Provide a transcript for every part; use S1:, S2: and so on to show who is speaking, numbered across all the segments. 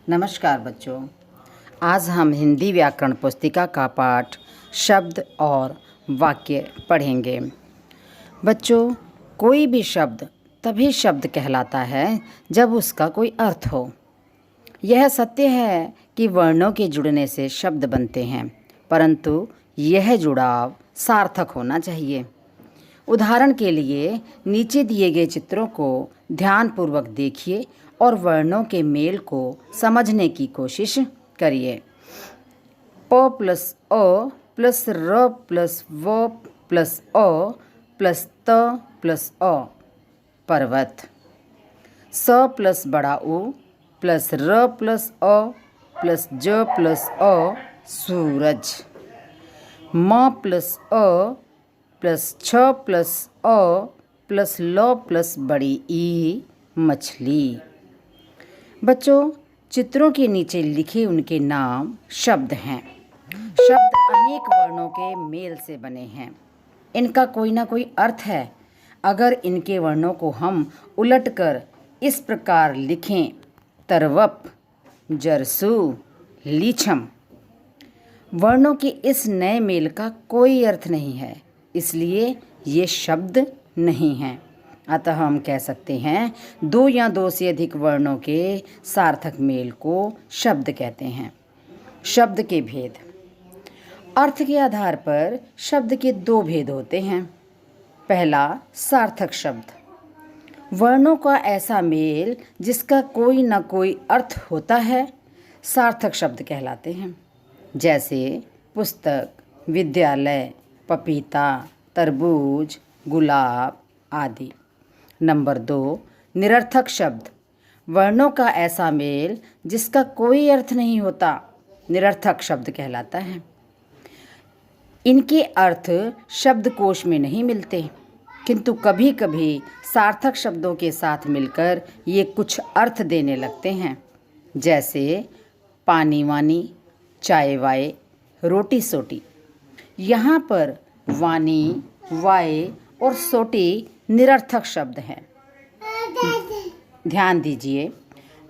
S1: नमस्कार बच्चों। आज हम हिंदी व्याकरण पुस्तिका का पाठ शब्द और वाक्य पढ़ेंगे। बच्चों, कोई भी शब्द तभी शब्द कहलाता है जब उसका कोई अर्थ हो। यह सत्य है कि वर्णों के जुड़ने से शब्द बनते हैं, परंतु यह जुड़ाव सार्थक होना चाहिए। उदाहरण के लिए नीचे दिए गए चित्रों को ध्यानपूर्वक देखिए और वर्णों के मेल को समझने की कोशिश करिए। प प्लस अ प्लस र प्लस व प्लस अ प्लस त प्लस अ पर्वत। स प्लस बड़ा उ प्लस र प्लस अ प्लस ज प्लस अ सूरज। म प्लस अ प्लस छ प्लस अ प्लस ल प्लस बड़ी ई मछली। बच्चों, चित्रों के नीचे लिखे उनके नाम शब्द हैं। शब्द अनेक वर्णों के मेल से बने हैं। इनका कोई ना कोई अर्थ है। अगर इनके वर्णों को हम उलटकर इस प्रकार लिखें, तरवप, जरसू, लीछम, वर्णों के इस नए मेल का कोई अर्थ नहीं है, इसलिए ये शब्द नहीं हैं। अतः हम कह सकते हैं दो या दो से अधिक वर्णों के सार्थक मेल को शब्द कहते हैं। शब्द के भेद। अर्थ के आधार पर शब्द के दो भेद होते हैं। पहला, सार्थक शब्द। वर्णों का ऐसा मेल जिसका कोई न कोई अर्थ होता है, सार्थक शब्द कहलाते हैं। जैसे पुस्तक, विद्यालय, पपीता, तरबूज, गुलाब आदि। नंबर 2, निरर्थक शब्द। वर्णों का ऐसा मेल जिसका कोई अर्थ नहीं होता, निरर्थक शब्द कहलाता है। इनके अर्थ शब्दकोश में नहीं मिलते, किंतु कभी कभी सार्थक शब्दों के साथ मिलकर ये कुछ अर्थ देने लगते हैं। जैसे पानी वानी, चाय वाय, रोटी सोटी। यहाँ पर वानी, वाय और सोटी निरर्थक शब्द हैं। ध्यान दीजिए,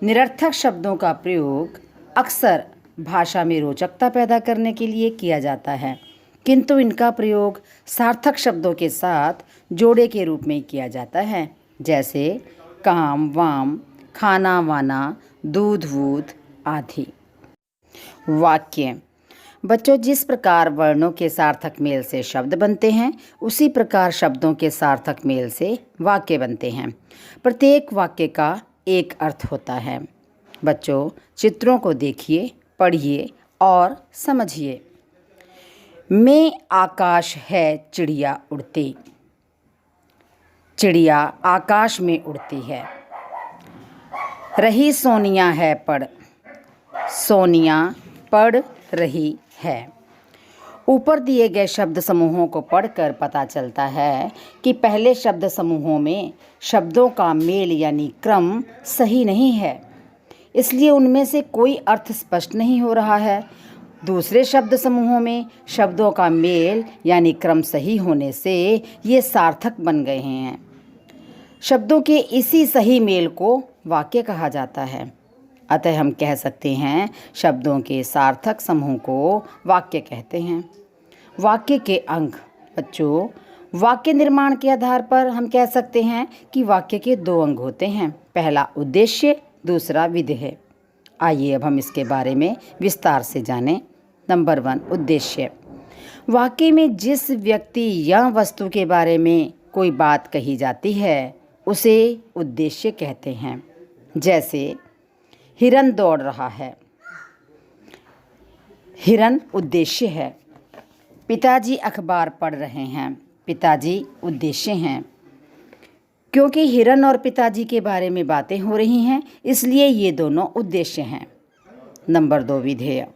S1: निरर्थक शब्दों का प्रयोग अक्सर भाषा में रोचकता पैदा करने के लिए किया जाता है, किंतु इनका प्रयोग सार्थक शब्दों के साथ जोड़े के रूप में किया जाता है। जैसे काम वाम, खाना वाना, दूध वूध आदि। वाक्य। बच्चों, जिस प्रकार वर्णों के सार्थक मेल से शब्द बनते हैं, उसी प्रकार शब्दों के सार्थक मेल से वाक्य बनते हैं। प्रत्येक वाक्य का एक अर्थ होता है। बच्चों, चित्रों को देखिए, पढ़िए और समझिए। में आकाश है चिड़िया उड़ती। चिड़िया आकाश में उड़ती है। रही सोनिया है पढ़। सोनिया पढ़ रही है। ऊपर दिए गए शब्द समूहों को पढ़कर पता चलता है कि पहले शब्द समूहों में शब्दों का मेल यानी क्रम सही नहीं है, इसलिए उनमें से कोई अर्थ स्पष्ट नहीं हो रहा है। दूसरे शब्द समूहों में शब्दों का मेल यानी क्रम सही होने से ये सार्थक बन गए हैं। शब्दों के इसी सही मेल को वाक्य कहा जाता है। अतः हम कह सकते हैं शब्दों के सार्थक समूह को वाक्य कहते हैं। वाक्य के अंग। बच्चों, वाक्य निर्माण के आधार पर हम कह सकते हैं कि वाक्य के दो अंग होते हैं। पहला उद्देश्य, दूसरा विधेय। आइए अब हम इसके बारे में विस्तार से जानें। नंबर 1, उद्देश्य। वाक्य में जिस व्यक्ति या वस्तु के बारे में कोई बात कही जाती है उसे उद्देश्य कहते हैं। जैसे हिरन दौड़ रहा है, हिरन उद्देश्य है। पिताजी अखबार पढ़ रहे हैं, पिताजी उद्देश्य हैं। क्योंकि हिरन और पिताजी के बारे में बातें हो रही हैं, इसलिए ये दोनों उद्देश्य हैं। नंबर 2, विधेय।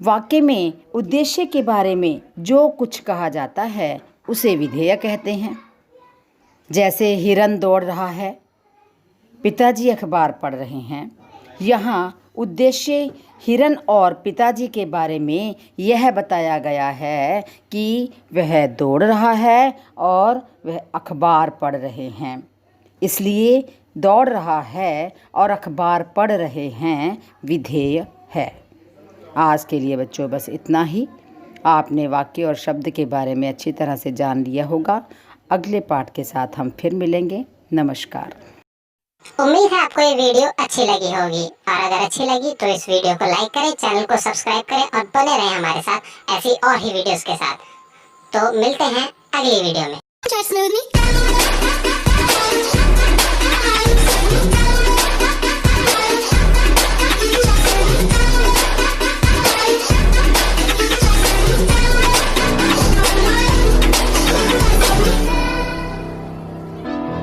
S1: वाक्य में उद्देश्य के बारे में जो कुछ कहा जाता है उसे विधेय कहते हैं। जैसे हिरन दौड़ रहा है, पिताजी अखबार पढ़ रहे हैं। यहाँ उद्देश्य हिरन और पिताजी के बारे में यह बताया गया है कि वह दौड़ रहा है और वह अखबार पढ़ रहे हैं, इसलिए दौड़ रहा है और अखबार पढ़ रहे हैं विधेय है। आज के लिए बच्चों बस इतना ही। आपने वाक्य और शब्द के बारे में अच्छी तरह से जान लिया होगा। अगले पाठ के साथ हम फिर मिलेंगे। नमस्कार।
S2: उम्मीद है आपको ये वीडियो अच्छी लगी होगी, और अगर अच्छी लगी तो इस वीडियो को लाइक करें, चैनल को सब्सक्राइब करें और बने रहें हमारे साथ ऐसी और ही वीडियोस के साथ। तो मिलते हैं अगली वीडियो में।